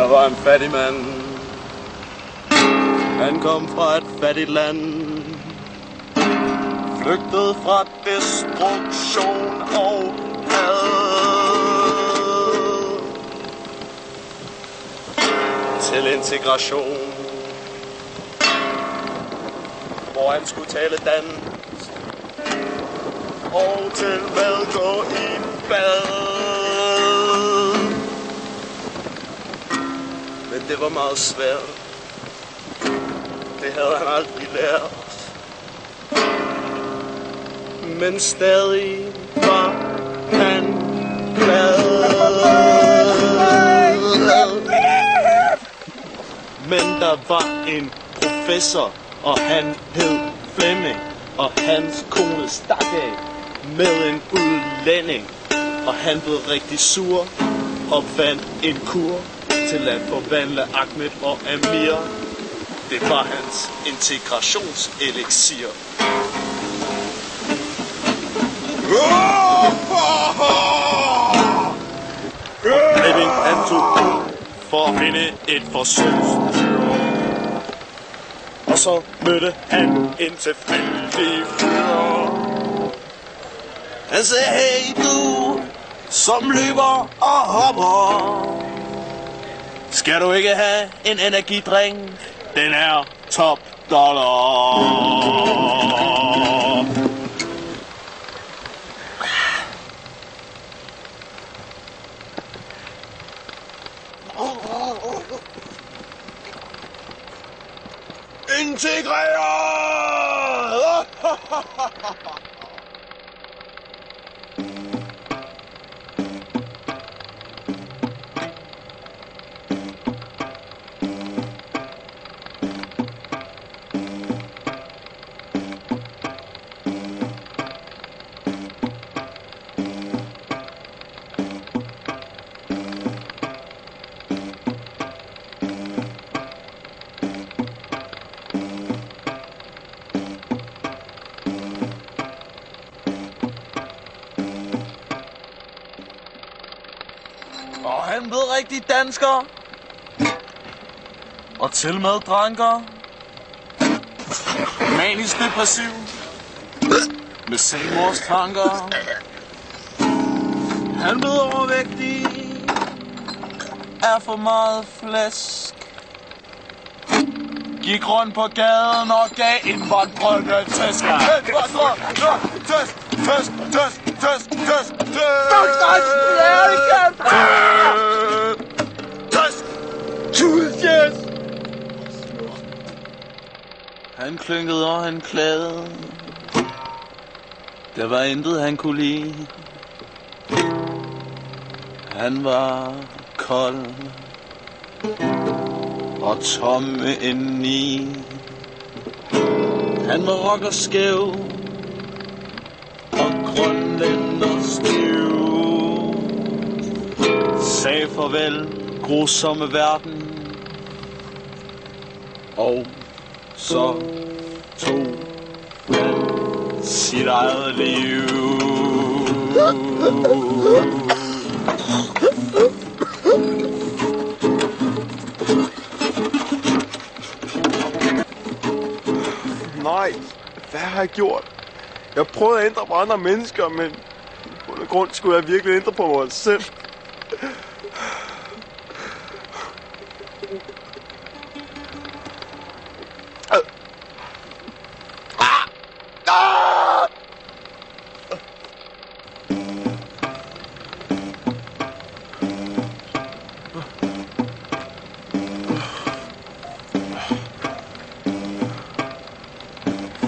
Der var en fattig mand. Han kom fra et fattigt land. Flygtede fra destruktion og had til integration, hvor han skulle tale dansk og til hvad gå i bad. Men det var meget svært. Det havde han aldrig lært. Men stadig var han glad. Men der var en professor, og han hed Flemming, og hans kone stak af med en udlænding. Og han blev rigtig sur og fandt en kur til at forvandle Ahmed og Amir. Det var hans integrationseliksir. Flemming han tog ud for at finde et forsøgsdyr. Og så mødte han en tilfældig fyr. Han sagde, hey du, som løber og hopper, skal du ikke have en energidrink? Den er top dollar. Integreret! Og han blev rigtig dansker. Og til med dranker. Manisk depressiv. Med selvmords tanker. Han blev overvægtig af for meget flæsk. Gik rundt på gaden og gav indvandrende tæsk. Han klynkede og han klagede. Der var intet han kunne lide. Han var kold og tom indeni. Han var rocker skæv og grønlænder stiv. Sagde farvel, grusomme verden. Og så tog han sit eget liv. Nej, hvad har jeg gjort? Jeg prøvede at ændre på andre mennesker, men på grund af grund skulle jeg virkelig ændre på mig selv.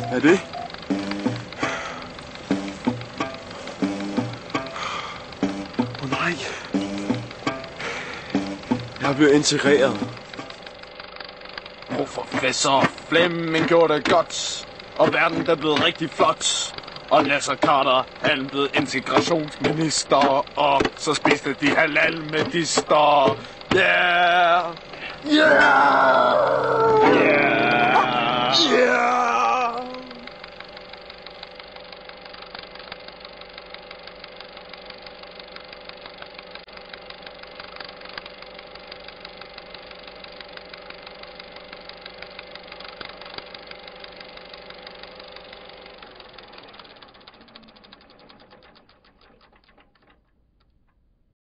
Hvad er det? Nej. Jeg bliver integreret. Professor Flemming gjorde det godt, og verden der blev rigtig flot. Og Nasser Carter, han blev integrationsminister, og så spiste de halal med dister. Yeah! Yeah! Yeah! Yeah!